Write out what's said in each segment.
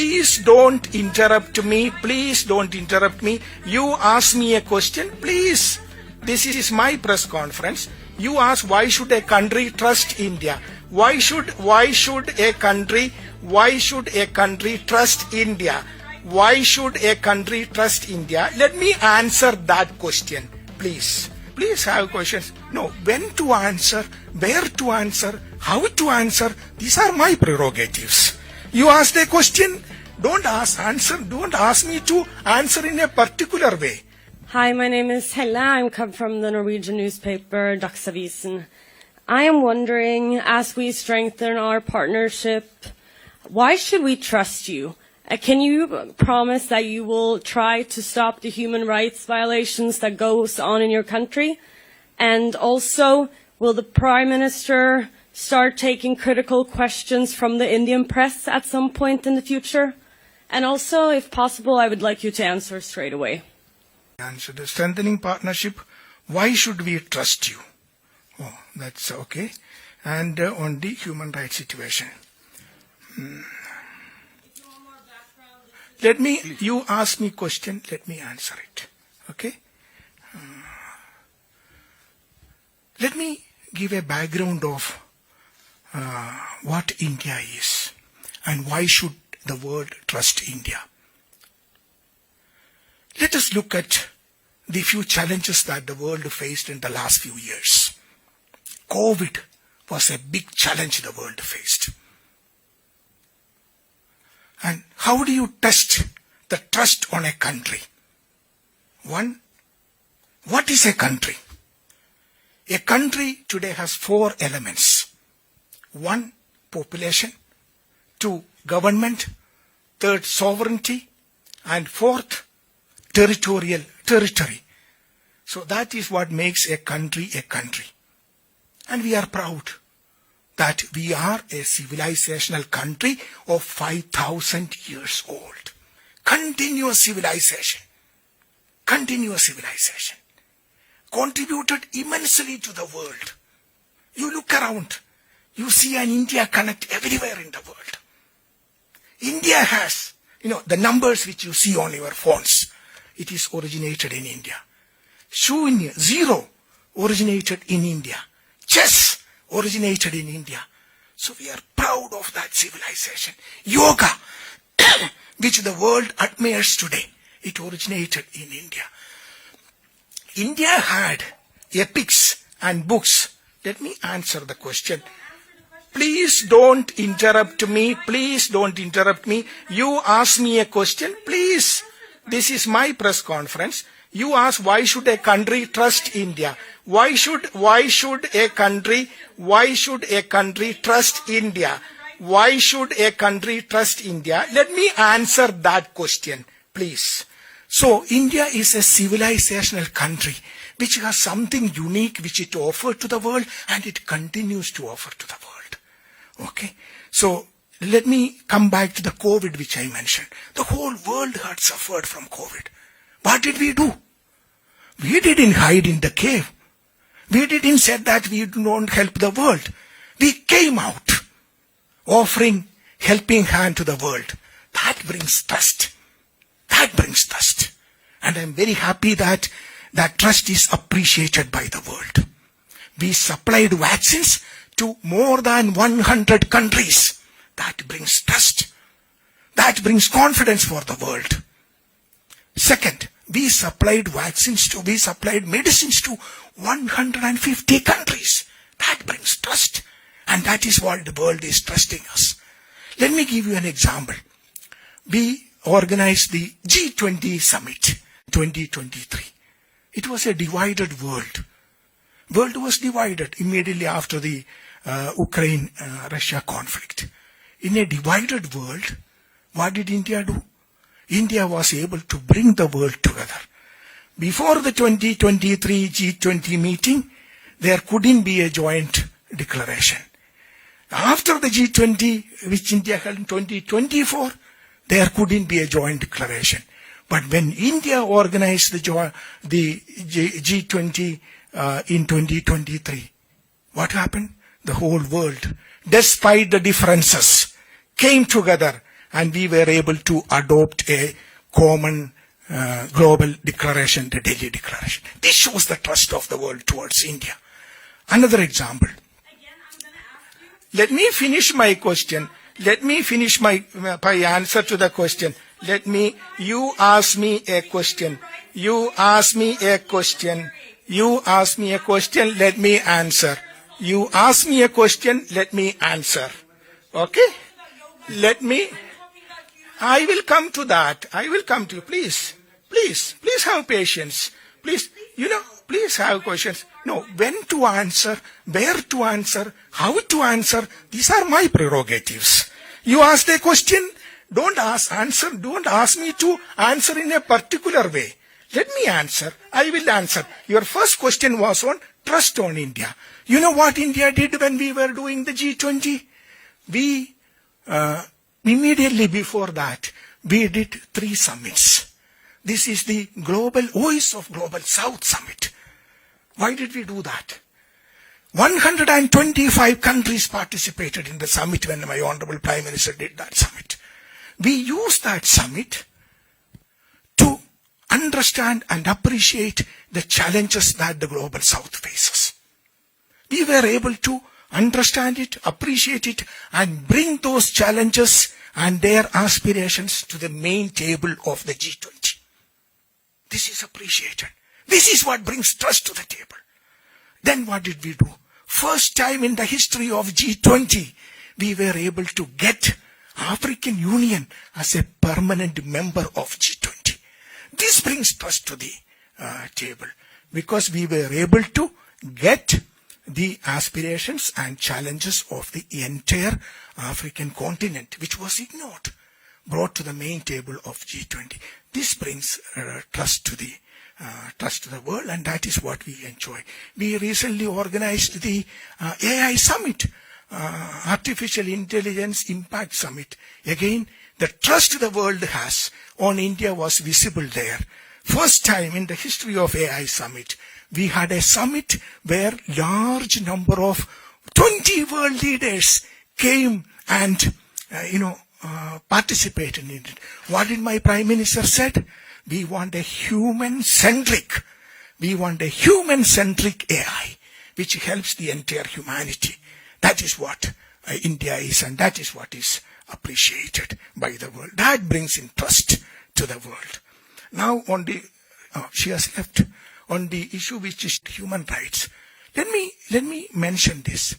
Please don't interrupt me. Please don't interrupt me. You ask me a question, please. This is my press conference. You ask, why should a country trust India? Why should a country trust India? Why should a country trust India? Let me answer that question, please. Please have questions. No, when to answer, where to answer, how to answer, these are my prerogatives. You asked a question, don't ask me to answer in a particular way. Hi, my name is Helle. I come from the Norwegian newspaper Dagsavisen. I am wondering, as we strengthen our partnership, why should we trust you? Can you promise that you will try to stop the human rights violations that goes on in your country? And also, will the Prime Minister start taking critical questions from the Indian press at some point in the future? And also, if possible, I would like you to answer straight away. Answer the strengthening partnership. Why should we trust you? Oh, that's okay. And on the human rights situation. You ask me question, let me answer it. Okay? Let me give a background of what India is and why should the world trust India. Let us look at the few challenges that the world faced in the last few years. COVID was a big challenge the world faced. And how do you test the trust on a country? One, what is a country? A country today has 4 elements. 1, population. 2, government. 3rd, sovereignty. And 4th, territory. So that is what makes a country a country. And we are proud that we are a civilizational country of 5,000 years old. Continuous civilization. Contributed immensely to the world. You look around, you see an India connect everywhere in the world. India has, the numbers which you see on your phones, it is originated in India. Shunya, 0, originated in India. Chess originated in India. So we are proud of that civilization. Yoga, which the world admires today, it originated in India. India had epics and books. Let me answer the question. Please don't interrupt me. You ask me a question, please. This is my press conference. You ask, why should a country trust India? Why should a country trust India? Why should a country trust India? Let me answer that question, please. So, India is a civilizational country which has something unique which it offered to the world and it continues to offer to the world. Okay? So, let me come back to the COVID which I mentioned. The whole world had suffered from COVID. What did we do? We didn't hide in the cave. We didn't say that we don't help the world. We came out offering helping hand to the world. That brings trust. And I'm very happy that that trust is appreciated by the world. We supplied vaccines to more than 100 countries. That brings trust. That brings confidence for the world. Second, we supplied medicines to 150 countries. That brings trust. And that is what the world is trusting us. Let me give you an example. We organized the G20 Summit 2023. It was a divided world. World was divided immediately after the Ukraine-Russia conflict. In a divided world, what did India do? India was able to bring the world together. Before the 2023 G20 meeting, there couldn't be a joint declaration. After the G20, which India held in 2024, there couldn't be a joint declaration. But when India organized the G20 in 2023, what happened? The whole world, despite the differences, came together and we were able to adopt a common global declaration, the Delhi Declaration. This shows the trust of the world towards India. Another example. Again, I'm going to ask you. Let me finish my question. Let me finish my answer to the question. You ask me a question. You ask me a question. You ask me a question, let me answer. You ask me a question, let me answer. Okay? I will come to that. I will come to you. Please have patience. Please have questions. No, when to answer, where to answer, how to answer, these are my prerogatives. You ask a question, don't ask me to answer in a particular way. Let me answer. I will answer. Your first question was on trust on India. You know what India did when we were doing the G20? We, immediately before that, we did 3 summits. This is the Voice of Global South Summit. Why did we do that? 125 countries participated in the summit when my Honorable Prime Minister did that summit. We used that summit to understand and appreciate the challenges that the Global South faces. We were able to understand it, appreciate it, and bring those challenges and their aspirations to the main table of the G20. This is appreciated. This is what brings trust to the table. Then what did we do? First time in the history of G20, we were able to get African Union as a permanent member of G20. This brings trust to the table because we were able to get the aspirations and challenges of the entire African continent, which was ignored, brought to the main table of G20. This brings trust to the world, and that is what we enjoy. We recently organized the AI Summit, Artificial Intelligence Impact Summit. Again, the trust the world has on India was visible there. First time in the history of AI Summit, we had a summit where large number of 20 world leaders came and, participated in it. What did my Prime Minister said? We want a human-centric AI, which helps the entire humanity. That is what India is, and that is what is appreciated by the world. That brings in trust to the world. Now she has left. On the issue which is human rights, let me mention this.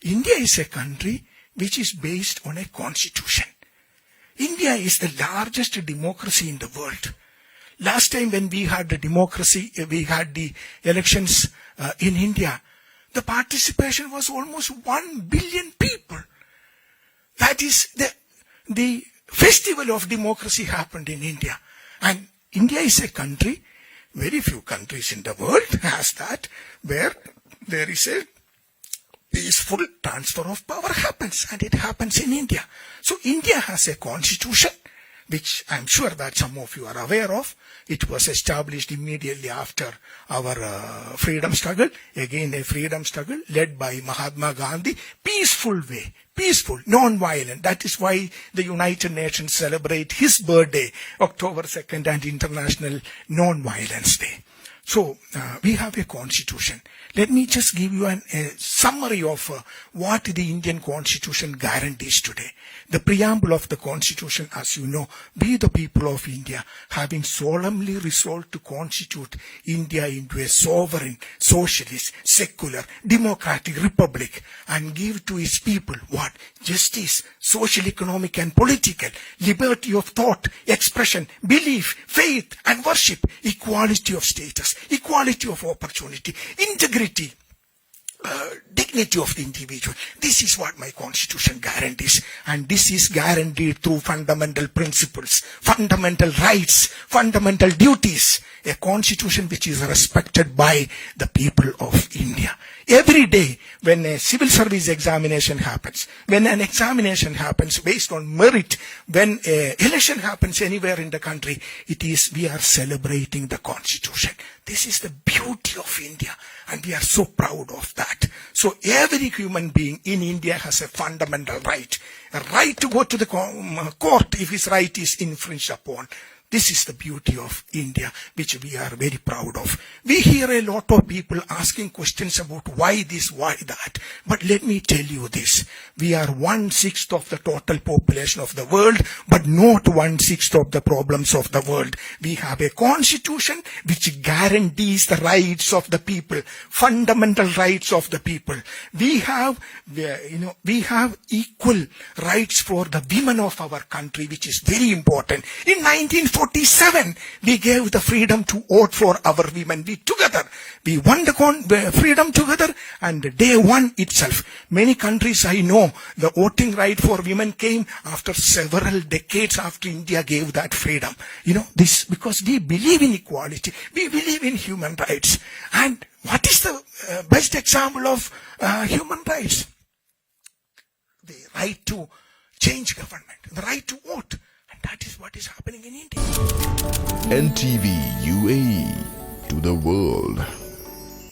India is a country which is based on a constitution. India is the largest democracy in the world. Last time when we had the democracy, we had the elections in India, the participation was almost 1 billion people. That is the festival of democracy happened in India. And India is a country, very few countries in the world has that, where there is a peaceful transfer of power happens, and it happens in India. So India has a constitution, which I'm sure that some of you are aware of. It was established immediately after our freedom struggle. Again, a freedom struggle led by Mahatma Gandhi. Peaceful way. Peaceful, non-violent. That is why the United Nations celebrate his birthday, October 2nd, and International Non-Violence Day. So, we have a constitution. Let me just give you a summary of what the Indian constitution guarantees today. The preamble of the constitution, as you know, we the people of India, having solemnly resolved to constitute India into a sovereign, socialist, secular, democratic republic, and give to its people what? Justice, social, economic, and political, liberty of thought, expression, belief, faith, and worship, equality of status, equality of opportunity, integrity, dignity of the individual. This is what my constitution guarantees, and this is guaranteed through fundamental principles, fundamental rights, fundamental duties, a constitution which is respected by the people of India. Every day when a civil service examination happens, when an examination happens based on merit, when an election happens anywhere in the country, we are celebrating the constitution. This is the beauty of India, and we are so proud of that. that. So every human being in India has a fundamental right. A right to go to the court if his right is infringed upon. This is the beauty of India, which we are very proud of. We hear a lot of people asking questions about why this, why that. But let me tell you this. We are 1/6 of the total population of the world, but not 1/6 of the problems of the world. We have a constitution which guarantees the rights of the people, fundamental rights of the people. We have equal rights for the women of our country, which is very important. In 1947, we gave the freedom to vote for our women. We won the freedom together, and day one itself. Many countries I know, the voting right for women came after several decades after India gave that freedom. This because we believe in equality. We believe in human rights. And what is the best example of human rights? The right to change government, the right to vote. And that is what is happening in India. NTV UAE to the world.